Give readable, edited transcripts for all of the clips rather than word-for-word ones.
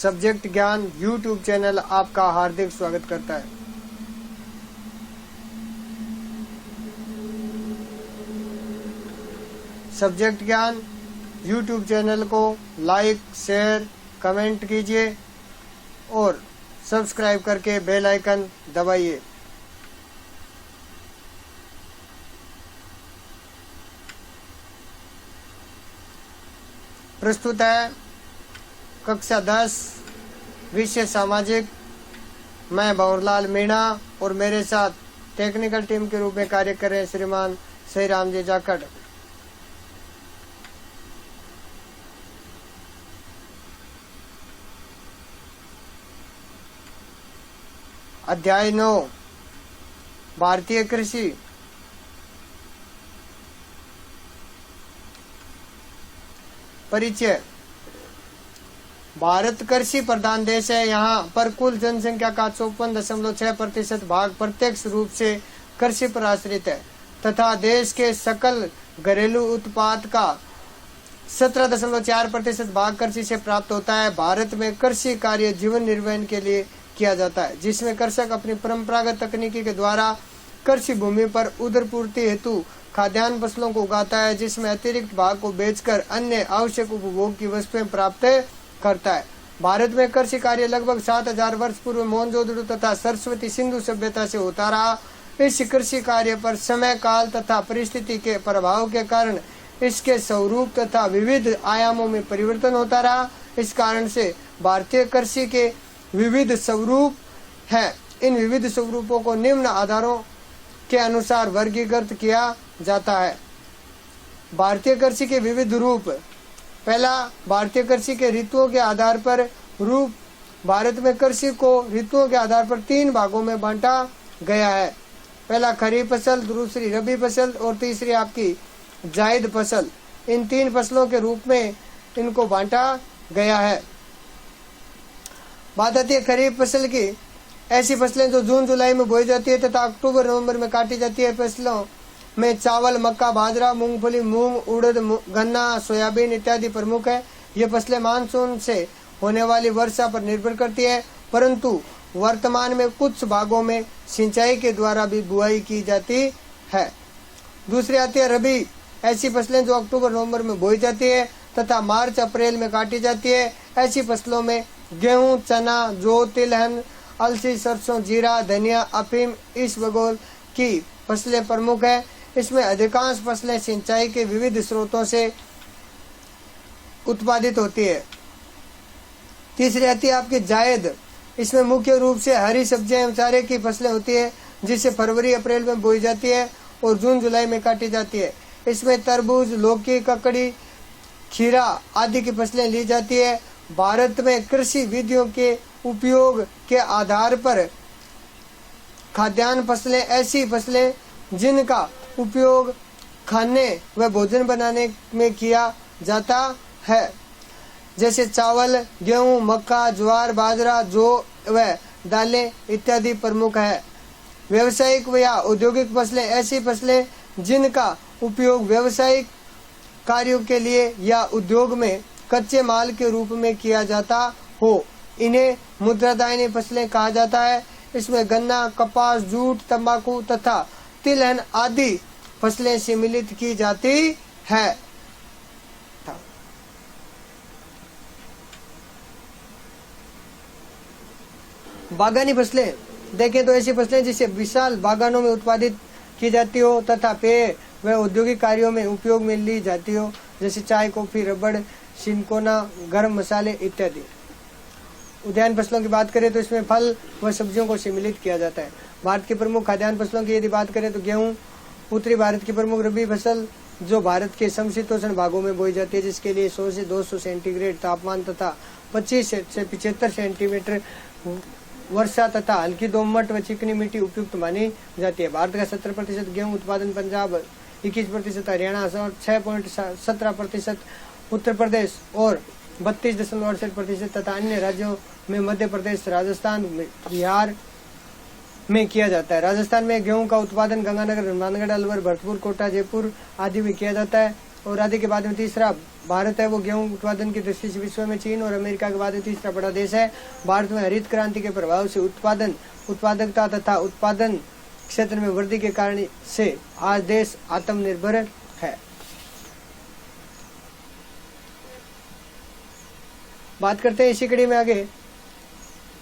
Subject ज्ञान YouTube channel आपका हार्दिक स्वागत करता है। सब्जेक्ट ज्ञान यूट्यूब चैनल को लाइक, शेयर, कमेंट कीजिए और सब्सक्राइब करके बेल आइकन दबाइए। प्रस्तुत है कक्षा 10 विषय सामाजिक। मैं भंवरलाल मीणा और मेरे साथ टेक्निकल टीम के रूप में कार्य कर रहे हैं श्रीमान श्रीराम जी जाखड़। अध्याय 9 भारतीय कृषि। परिचय। भारत कृषि प्रधान देश है। यहाँ पर कुल जनसंख्या का 54.6% भाग प्रत्यक्ष रूप से कृषि पर आश्रित है तथा देश के सकल घरेलू उत्पाद का 17.4% भाग कृषि से प्राप्त होता है। भारत में कृषि कार्य जीवन निर्वहन के लिए किया जाता है, जिसमें कृषक अपनी परंपरागत तकनीकी के द्वारा कृषि भूमि पर उदर पूर्ति हेतु खाद्यान्न फसलों को उगाता है, जिसमें अतिरिक्त भाग को बेचकर अन्य आवश्यक उपभोग की वस्तुएं प्राप्त करता है। भारत में कृषि कार्य लगभग 7000 वर्ष पूर्व मोहनजोदड़ो तथा सरस्वती सिंधु सभ्यता से होता रहा। इस कृषि कार्य पर समय, काल तथा परिस्थिति के प्रभाव के कारण इसके स्वरूप तथा विविध आयामों में परिवर्तन होता रहा। इस कारण से भारतीय कृषि के विविध स्वरूप हैं। इन विविध स्वरूपों को निम्न आधारों के अनुसार वर्गीकृत किया जाता है। भारतीय कृषि के विविध रूप। पहला, भारतीय कृषि के ऋतुओं के आधार पर रूप। भारत में कृषि को ऋतुओं के आधार पर 3 भागों में बांटा गया है। पहला खरीफ फसल, दूसरी रबी फसल और तीसरी आपकी जायद फसल। इन 3 फसलों के रूप में इनको बांटा गया है। बात आती है खरीफ फसल की। ऐसी फसलें जो जून जुलाई में बोई जाती है तथा अक्टूबर नवंबर में काटी जाती है। फसलों में चावल, मक्का, बाजरा, मूंगफली, मूंग, उड़द, गन्ना, सोयाबीन इत्यादि प्रमुख है। ये फसलें मानसून से होने वाली वर्षा पर निर्भर करती है, परंतु वर्तमान में कुछ भागों में सिंचाई के द्वारा भी बुआई की जाती है। दूसरी आती है रबी। ऐसी फसलें जो अक्टूबर नवंबर में बोई जाती है तथा मार्च अप्रैल में काटी जाती है। ऐसी फसलों में गेहूं, चना, जौ, तिलहन, अलसी, सरसों, जीरा, धनिया, अफीम, इसबगोल की फसलें प्रमुख है। इसमें अधिकांश फसलें सिंचाई के विविध स्रोतों से उत्पादित होती है। तीसरी आती है आपकी जायद। इसमें मुख्य रूप से हरी सब्जियां एवं चारे की फसलें होती है, जिसे फरवरी अप्रैल में बोई जाती है और जून जुलाई में काटी जाती है। इसमें तरबूज, लौकी, ककड़ी, खीरा आदि की फसलें ली जाती है। भारत में कृषि विधियों के उपयोग के आधार पर खाद्यान्न फसलें ऐसी फसलें जिनका उपयोग खाने व भोजन बनाने में किया जाता है, जैसे चावल, गेहूं, मक्का, ज्वार, बाजरा, जौ व दालें इत्यादि प्रमुख है। व्यावसायिक या औद्योगिक फसलें ऐसी फसलें जिनका उपयोग व्यावसायिक कार्यों के लिए या उद्योग में कच्चे माल के रूप में किया जाता हो, इन्हें मुद्रादायनी फसलें कहा जाता है। इसमें गन्ना, कपास, जूट, तंबाकू तथा तिलहन आदि फसलें सम्मिलित की जाती है। बागानी फसलें देखें तो ऐसी फसलें जिसे विशाल बागानों में उत्पादित की जाती हो तथा पेय व औद्योगिक कार्यों में उपयोग में ली जाती हो, जैसे चाय, कॉफी, रबड़, सिनकोना, गर्म मसाले इत्यादि। उद्यान फसलों की बात करें तो इसमें फल व सब्जियों को सम्मिलित किया जाता है। भारत की प्रमुख खाद्यान्न फसलों की यदि बात करें तो गेहूं उत्तरी भारत की प्रमुख रबी फसल जो भारत के समशीतोष्ण भागों में बोई जाती है, जिसके लिए 100 से 200 सेंटीग्रेड तापमान तथा 25 से 75 सेंटीमीटर वर्षा तथा हल्की दोमट व चिकनी मिट्टी उपयुक्त मानी जाती है। भारत का 70% गेहूं उत्पादन पंजाब, 21% हरियाणा, 6.17% उत्तर प्रदेश और 32.68% तथा अन्य राज्यों में मध्य प्रदेश, राजस्थान, बिहार में किया जाता है। राजस्थान में गेहूं का उत्पादन गंगानगर, हनुमानगढ़, अलवर, भरतपुर, कोटा, जयपुर आदि में किया जाता है। और आदि के बाद में तीसरा भारत है, वो गेहूं उत्पादन की दृष्टि से विश्व में चीन और अमेरिका के बाद में तीसरा बड़ा देश है। भारत में हरित क्रांति के प्रभाव से उत्पादकता तथा उत्पादन क्षेत्र में वृद्धि के कारण से आज देश आत्मनिर्भर है। बात करते हैं इसी कड़ी में आगे,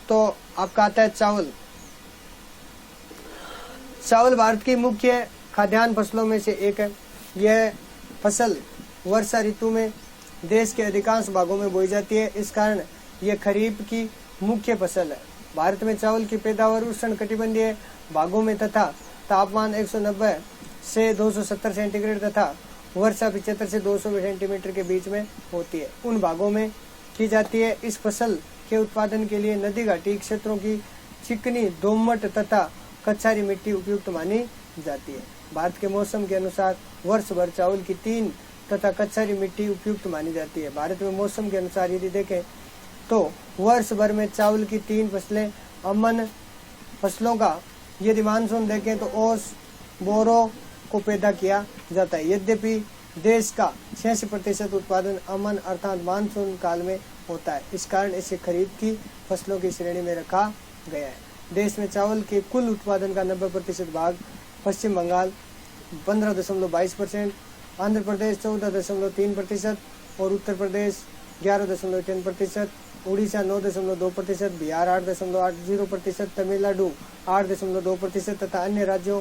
तो आपका आता है चावल। चावल भारत की मुख्य खाद्यान्न फसलों में से एक है। यह फसल वर्षा ऋतु में देश के अधिकांश भागों में बोई जाती है, इस कारण यह खरीफ की मुख्य फसल है। भारत में चावल की पैदावार उष्ण कटिबंधीय भागों में तथा तापमान 190 से 270 सेंटीग्रेड तथा वर्षा 75 से 200 सेंटीमीटर के बीच में होती है, उन भागों में की जाती है। इस फसल के उत्पादन के लिए नदी घाटी क्षेत्रों की चिकनी, दोमट तथा कछारी मिट्टी उपयुक्त मानी जाती है। भारत के मौसम के अनुसार वर्ष भर चावल की 3 तथा कछारी मिट्टी उपयुक्त मानी जाती है। भारत में मौसम के अनुसार यदि देखें तो वर्ष भर में चावल की 3 फसलें, अमन फसलों का यदि मानसून देखें तो ओस, बोरो को पैदा किया जाता है। यद्यपि देश का 86% उत्पादन अमन अर्थात मानसून काल में होता है, इस कारण इसे खरीफ की फसलों की श्रेणी में रखा गया है। देश में चावल के कुल उत्पादन का 90% भाग पश्चिम बंगाल 15.22%, आंध्र प्रदेश 14.3% और उत्तर प्रदेश 11.3%, उड़ीसा 9.2%, बिहार 8.80%, तमिलनाडु 8.2% तथा अन्य राज्यों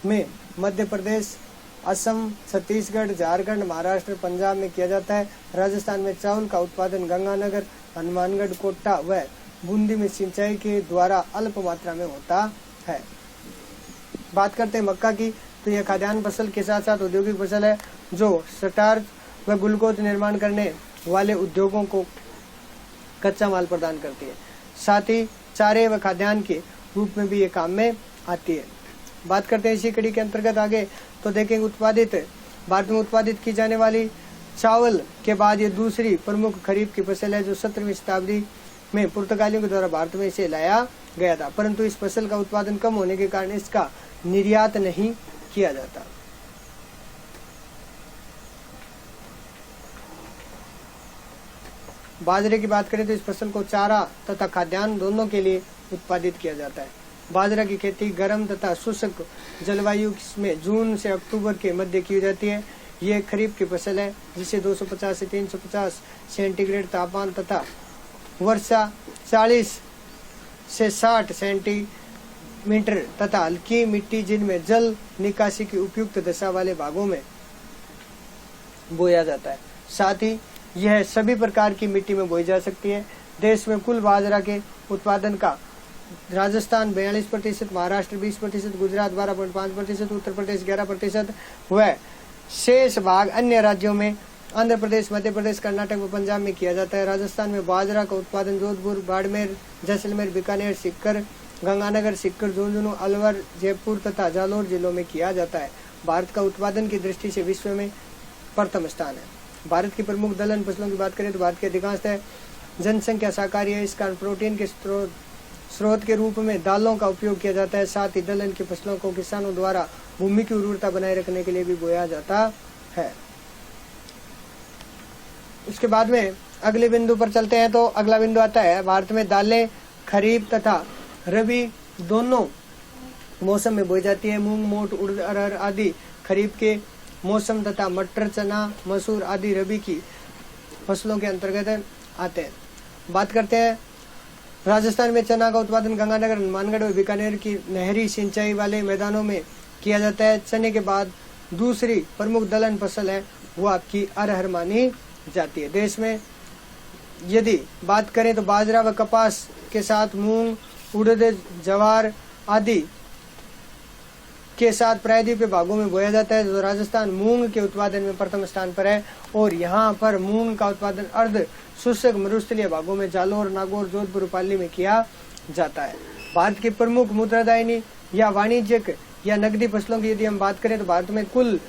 में मध्य प्रदेश, असम, छत्तीसगढ़, झारखंड, महाराष्ट्र, पंजाब में किया जाता है। राजस्थान में चावल का उत्पादन गंगानगर, हनुमानगढ़, कोटा व बूंदी में सिंचाई के द्वारा अल्प मात्रा में होता है। बात करते हैं मक्का की, तो यह खाद्यान्न फसल के साथ साथ औद्योगिक फसल है जो स्टार्च व ग्लूकोज निर्माण करने वाले उद्योगों को कच्चा माल प्रदान करती है। साथ ही चारे व खाद्यान्न के रूप में भी ये काम में आती है। बात करते हैं इसी कड़ी के अंतर्गत आगे, तो देखेंगे भारत में उत्पादित की जाने वाली चावल के बाद ये दूसरी प्रमुख खरीफ की फसल है, जो 17वीं शताब्दी में पुर्तगालियों के द्वारा भारत में इसे लाया गया था, परंतु इस फसल का उत्पादन कम होने के कारण इसका निर्यात नहीं किया जाता। बाजरे की बात करें तो इस फसल को चारा तथा खाद्यान्न दोनों के लिए उत्पादित किया जाता है। बाजरा की खेती गर्म तथा शुष्क जलवायु में जून से अक्टूबर के मध्य की जाती है। ये खरीफ की फसल है जिसे 250 से 350 सेंटीग्रेड तापमान तथा वर्षा 40 से 60 सेंटीमीटर तथा हल्की मिट्टी जिनमें जल निकासी की उपयुक्त दशा वाले भागों में बोया जाता है। साथ ही यह सभी प्रकार की मिट्टी में बोई जा सकती है। देश में कुल बाजरा के उत्पादन का राजस्थान 42%, महाराष्ट्र 20%, गुजरात 12.5%, उत्तर प्रदेश 11% व शेष भाग अन्य राज्यों में आंध्र प्रदेश, मध्य प्रदेश, कर्नाटक व पंजाब में किया जाता है। राजस्थान में बाजरा का उत्पादन जोधपुर, बाड़मेर, जैसलमेर, बीकानेर, सीकर, गंगानगर, सीकर, झुंझुनू, अलवर, जयपुर तथा जालौर जिलों में किया जाता है। भारत का उत्पादन की दृष्टि से विश्व में प्रथम स्थान है। भारत की प्रमुख दलहन फसलों की बात करें तो भारत की अधिकांशतः जनसंख्या शाकाहारी है, इस कारण प्रोटीन के स्रोत के रूप में दालों का उपयोग किया जाता है। साथ ही दलहन की फसलों को किसानों द्वारा भूमि की उर्वरता बनाए रखने के लिए भी बोया जाता है। उसके बाद में अगले बिंदु पर चलते हैं, तो अगला बिंदु आता है भारत में दालें खरीफ तथा रबी दोनों मौसम में बोई जाती है। मूंग, मोट, उड़द, अरहर आदि खरीफ के मौसम तथा मटर, चना, मसूर आदि रबी की फसलों के अंतर्गत आते हैं। बात करते हैं राजस्थान में चना का उत्पादन गंगानगर, हनुमानगढ़ और बीकानेर की नहरी सिंचाई वाले मैदानों में किया जाता है। चने के बाद दूसरी प्रमुख दलहन फसल है वो आपकी अरहर मानी जाती है। देश में यदि बात करें तो बाजरा व कपास के साथ मूंग, उड़द, जवार आदि के साथ प्रायद्वीपीय भागों में बोया जाता है। तो राजस्थान मूंग के उत्पादन में प्रथम स्थान पर है और यहाँ पर मूंग का उत्पादन अर्ध शुष्क मरुस्थलीय भागों में जालोर, नागौर, जोधपुर, पाली में किया जाता है। भारत की प्रमुख मुद्रादायनी या वाणिज्यिक या नकदी फसलों की यदि हम बात करें तो भारत में कुल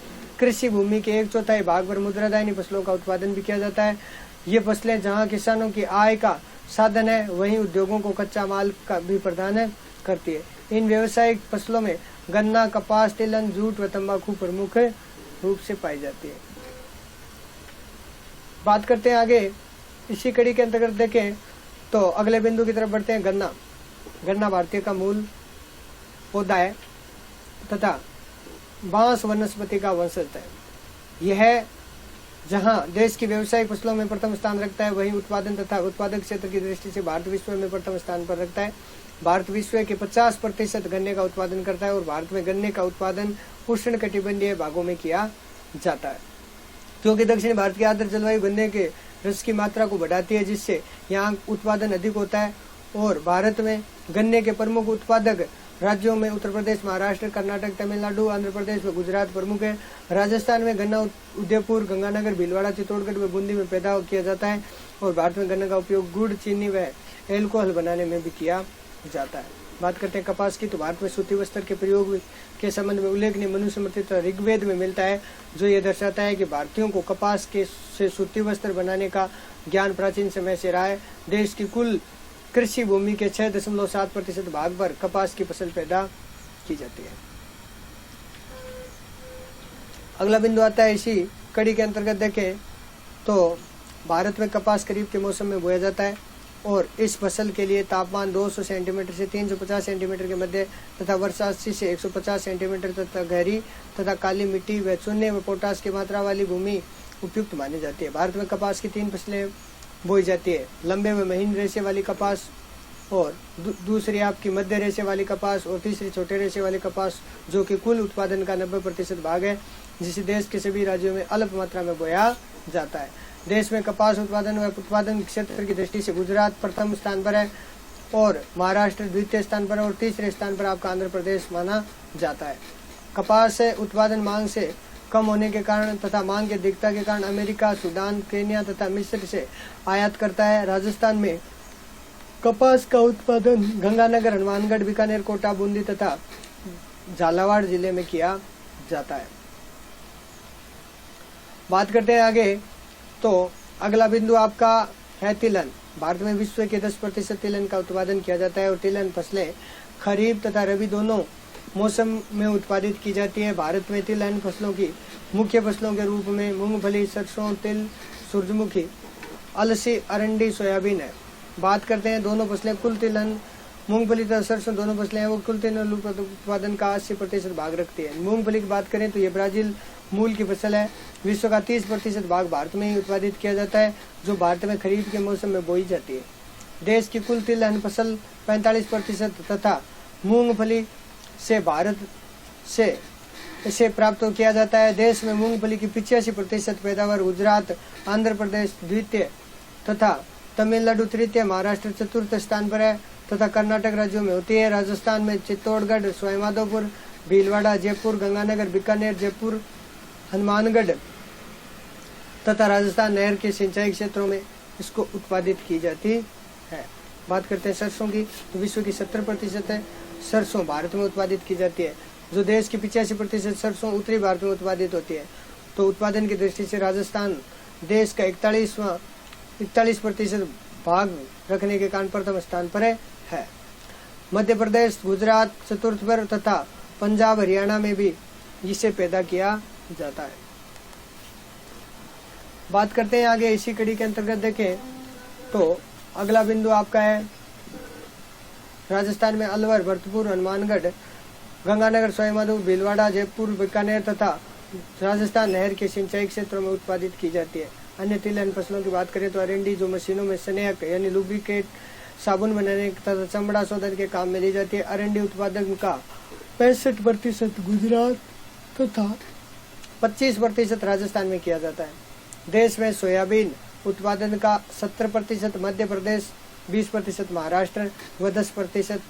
कृषि भूमि के 1/4 भाग पर मुद्रादायनी फसलों का उत्पादन भी किया जाता है। ये फसलें जहाँ किसानों की आय का साधन है वहीं उद्योगों को कच्चा माल का भी प्रदान करती है। इन व्यावसायिक फसलों में गन्ना, कपास, तिलहन, जूट व तंबाकू प्रमुख रूप से पाई जाती है। बात करते हैं आगे, इसी कड़ी के अंतर्गत देखें तो अगले बिंदु की तरफ बढ़ते हैं। गन्ना। गन्ना भारतीय का मूल पौधा है तथा बांस वनस्पति का वंशज है। यह जहां देश की व्यावसायिक फसलों में प्रथम स्थान रखता है, वहीं उत्पादन तथा उत्पादक क्षेत्र की दृष्टि से भारत विश्व में प्रथम स्थान पर रखता है। भारत विश्व के 50% गन्ने का उत्पादन करता है और भारत में गन्ने का उत्पादन उष्णकटिबंधीय भागों में किया जाता है, क्योंकि दक्षिण भारत की आर्द्र जलवायु गन्ने के रस की मात्रा को बढ़ाती है, जिससे यहाँ उत्पादन अधिक होता है। और भारत में गन्ने के प्रमुख उत्पादक राज्यों में उत्तर प्रदेश, महाराष्ट्र, कर्नाटक, तमिलनाडु, आंध्र प्रदेश व गुजरात प्रमुख है। राजस्थान में गन्ना उदयपुर, गंगानगर, भीलवाड़ा, चित्तौड़गढ़ व बूंदी में पैदा किया जाता है। और भारत में गन्ने का उपयोग गुड़, चीनी व एल्कोहल बनाने में भी किया जाता है। बात करते हैं कपास की, तो भारत में सूती वस्त्र के प्रयोग के संबंध में उल्लेखनीय मनुस्मृति ऋग्वेद में मिलता है, जो ये दर्शाता है कि भारतीयों को कपास के से सूती वस्त्र बनाने का ज्ञान प्राचीन समय से रहा है। देश की कुल कृषि भूमि के 6.7% भाग पर कपास की फसल पैदा की जाती है। अगला बिंदु आता है इसी कड़ी के अंतर्गत देखें तो भारत में कपास खरीफ के मौसम में बोया जाता है और इस फसल के लिए तापमान 200 सेंटीमीटर से 350 सेंटीमीटर के मध्य तथा वर्षा 80 से 150 सेंटीमीटर तथा गहरी तथा काली मिट्टी व चूने व पोटास की मात्रा वाली भूमि उपयुक्त मानी जाती है। भारत में कपास की 3 फसलें बोई जाती है, लंबे व महीन रेशे वाली कपास, और दूसरी आपकी मध्य रेशे वाली कपास, और तीसरी छोटे रेशे वाली कपास, जो कि कुल उत्पादन का 90% भाग है, जिसे देश के सभी राज्यों में अल्प मात्रा में बोया जाता है। देश में कपास उत्पादन व उत्पादन क्षेत्र की दृष्टि से गुजरात प्रथम स्थान पर है और महाराष्ट्र द्वितीय स्थान पर, और तीसरे स्थान पर आपका आंध्र प्रदेश माना जाता है। कपास से उत्पादन मांग से कम होने के कारण तथा मांग की अधिकता के कारण अमेरिका, सूडान, केन्या तथा मिस्र से आयात करता है। राजस्थान में कपास का उत्पादन गंगानगर, हनुमानगढ़, बीकानेर, कोटा, बूंदी तथा झालावाड़ जिले में किया जाता है। बात करते हैं आगे, तो अगला बिंदु आपका है तिलहन। भारत में विश्व के 10% तिलहन का उत्पादन किया जाता है और तिलहन फसलें खरीफ तथा रबी दोनों मौसम में उत्पादित की जाती है। भारत में तिलहन फसलों की मुख्य फसलों के रूप में मूंगफली, सरसों, तिल, सूरजमुखी, अलसी, अरंडी, सोयाबीन है। बात करते हैं दोनों फसलें कुल तिलहन, मूंगफली तथा सरसों दोनों फसलें हैं वो कुल तिलहन उत्पादन का 80% भाग रखती है। मूंगफली की बात करें तो ये ब्राजील मूल की फसल है। विश्व का 30% भाग भारत में ही उत्पादित किया जाता है, जो भारत में खरीफ के मौसम में बोई जाती है। देश की कुल तिलहन फसल 45% तथा मूंगफली से भारत से इसे प्राप्त किया जाता है। देश में मूंगफली की 85% पैदावार गुजरात, आंध्र प्रदेश द्वितीय तथा तमिलनाडु तृतीय, महाराष्ट्र चतुर्थ स्थान पर है तथा कर्नाटक राज्यों में होती है। राजस्थान में चित्तौड़गढ़, सवाईमाधोपुर, भीलवाड़ा, जयपुर, गंगानगर, बीकानेर, जयपुर, हनुमानगढ़ तथा राजस्थान नहर के सिंचाई क्षेत्रों में इसको उत्पादित की जाती है। बात करते हैं सरसों की, तो विश्व की 70% है सरसों भारत में उत्पादित की जाती है। जो देश की 85% सरसों उत्तरी भारत में उत्पादित होती है। तो उत्पादन की दृष्टि से राजस्थान देश का 41% भाग रखने के कारण प्रथम स्थान पर है। मध्य प्रदेश, गुजरात चतुर्थ पर तथा पंजाब, हरियाणा में भी इसे पैदा किया जाता है। बात करते हैं आगे इसी कड़ी के अंतर्गत देखें तो अगला बिंदु आपका है राजस्थान में अलवर, भरतपुर, हनुमानगढ़, गंगानगर, सवाईमाधोपुर, भीलवाड़ा, जयपुर, बीकानेर तथा राजस्थान नहर के सिंचाई क्षेत्रों में उत्पादित की जाती है। अन्य तिलहन फसलों की बात करें तो अरंडी, जो मशीनों में स्नेहक यानी लुब्रिकेट, साबुन बनाने तथा चमड़ा शोधन के काम में ली जाती है। अरंडी उत्पादन का 65% गुजरात तथा 25% राजस्थान में किया जाता है। देश में सोयाबीन उत्पादन का 70% मध्य प्रदेश, 20% महाराष्ट्र व 10%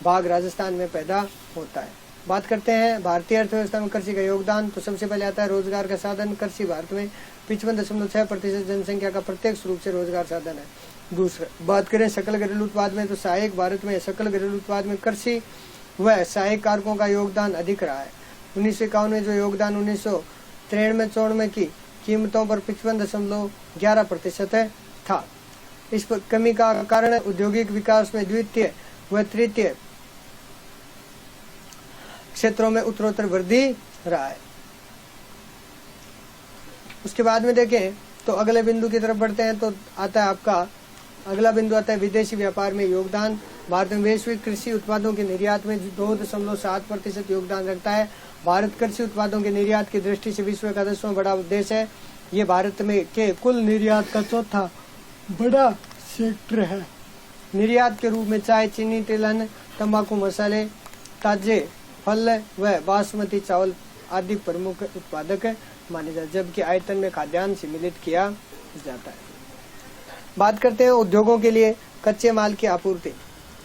भाग राजस्थान में पैदा होता है। बात करते हैं भारतीय अर्थव्यवस्था में कृषि का योगदान, तो सबसे पहले आता है रोजगार का साधन। कृषि भारत में 55.6% जनसंख्या का प्रत्यक्ष रूप से रोजगार साधन है। दूसरा बात करें सकल घरेलू उत्पाद में, तो सहायक भारत में सकल घरेलू उत्पाद में कृषि व सहायक कारकों का योगदान अधिक रहा है। 1951 में जो योगदान 1993-94 की कीमतों पर 55.11% था। इस पर कमी का कारण औद्योगिक विकास में द्वितीय व तृतीय क्षेत्रों में उत्तरोत्तर वृद्धि रहा है। उसके बाद में देखें तो अगले बिंदु की तरफ बढ़ते हैं तो आता है आपका अगला बिंदु आता है विदेशी व्यापार में योगदान। भारत में वैश्विक कृषि उत्पादों के निर्यात में 2.7% योगदान रखता है। भारत कृषि उत्पादों के निर्यात की दृष्टि से विश्व का 10वां बड़ा देश है। ये भारत में के कुल निर्यात का चौथा बड़ा सेक्टर है। निर्यात के रूप में चाय, चीनी, तिलहन, तंबाकू, मसाले, ताजे फल व बासमती चावल आदि प्रमुख उत्पादक माने जाते, जबकि आयतन में खाद्यान्न सम्मिलित किया जाता है। बात करते हैं उद्योगों के लिए कच्चे माल की आपूर्ति।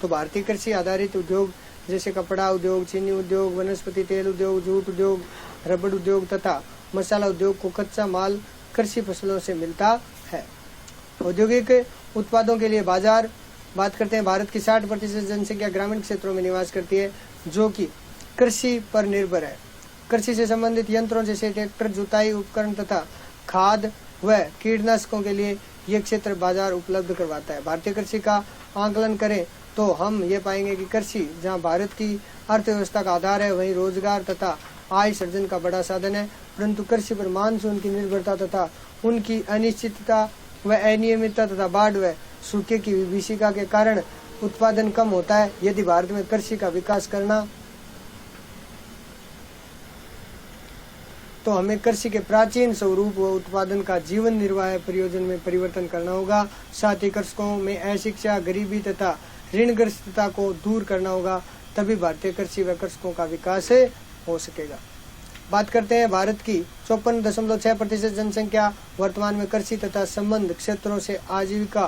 तो भारतीय कृषि आधारित उद्योग जैसे कपड़ा उद्योग, चीनी उद्योग, वनस्पति तेल उद्योग, जूट उद्योग, रबड़ उद्योग तथा मसाला उद्योग को कच्चा माल कृषि फसलों से मिलता है। औद्योगिक उत्पादों के लिए बाजार बात करते हैं। भारत की 60% जनसंख्या ग्रामीण क्षेत्रों में निवास करती है, जो कि कृषि पर निर्भर है। कृषि से संबंधित यंत्रों जैसे ट्रैक्टर, जुताई उपकरण तथा खाद व कीटनाशकों के लिए यह क्षेत्र बाजार उपलब्ध करवाता है। भारतीय कृषि का आकलन करें तो हम ये पाएंगे कि कृषि जहां भारत की अर्थव्यवस्था का आधार है, वहीं रोजगार तथा आय सर्जन का बड़ा साधन है। परंतु कृषि पर मानसून की निर्भरता तथा उनकी अनिश्चितता व अनियमितता तथा बाढ़ व सूखे की विभीषिका के कारण उत्पादन कम होता है। यदि भारत में कृषि का विकास करना तो हमें कृषि के प्राचीन स्वरूप व उत्पादन का जीवन निर्वाह प्रयोजन में परिवर्तन करना होगा। साथ ही कृषकों में अशिक्षा, गरीबी तथा ऋणग्रस्तता को दूर करना होगा, तभी भारतीय कृषि व कृषकों का विकास हो सकेगा। बात करते हैं भारत की 54.6% जनसंख्या वर्तमान में कृषि तथा संबंध क्षेत्रों से आजीविका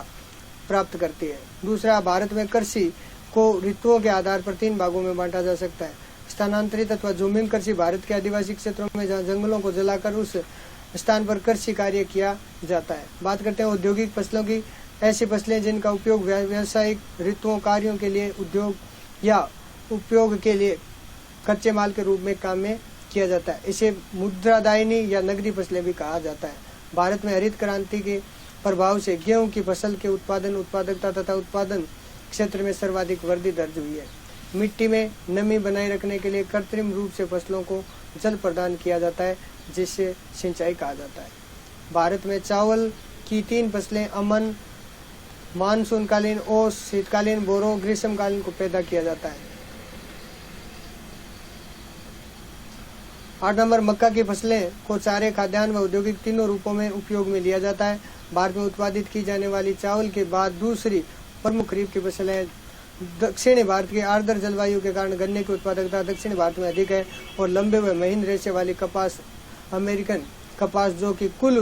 प्राप्त करती है। दूसरा, भारत में कृषि को ऋतुओं के आधार पर 3 भागों में बांटा जा सकता है। स्थानांतरित अथवा ज़ूमिंग कृषि भारत के आदिवासी क्षेत्रों में जहाँ जंगलों को जलाकर उस स्थान पर कृषि कार्य किया जाता है। बात करते हैं औद्योगिक फसलों की। ऐसी फसलें जिनका उपयोग व्यावसायिक ऋतुओं कार्यों के लिए, उद्योग या उपयोग के लिए कच्चे माल के रूप में काम में किया जाता है। इसे मुद्रादायिनी या नगदी फसलें भी कहा जाता है। भारत में हरित क्रांति के प्रभाव से गेहूं की फसल के उत्पादकता तथा उत्पादन क्षेत्र में सर्वाधिक वृद्धि दर्ज हुई है। मिट्टी में नमी बनाए रखने के लिए कृत्रिम रूप से फसलों को जल प्रदान किया जाता है, जिससे सिंचाई कहा जाता है। भारत में चावल की 3 फसलें अमन, मानसूनकालीन ओस, शीतकालीन बोरो, ग्रीष्मकालीन को पैदा किया जाता है। 8 नंबर, मक्का की फसलें को चारे, खाद्यान्न व औद्योगिक तीनों रूपों में उपयोग में लिया जाता है। भारत में उत्पादित की जाने वाली चावल के बाद दूसरी प्रमुख खरीफ की फसल है। दक्षिणी भारत की आर्द्र जलवायु के कारण गन्ने की उत्पादकता दक्षिण भारत में अधिक है और लंबे व महीन रेशे वाली कपास, अमेरिकन कपास, जो कि कुल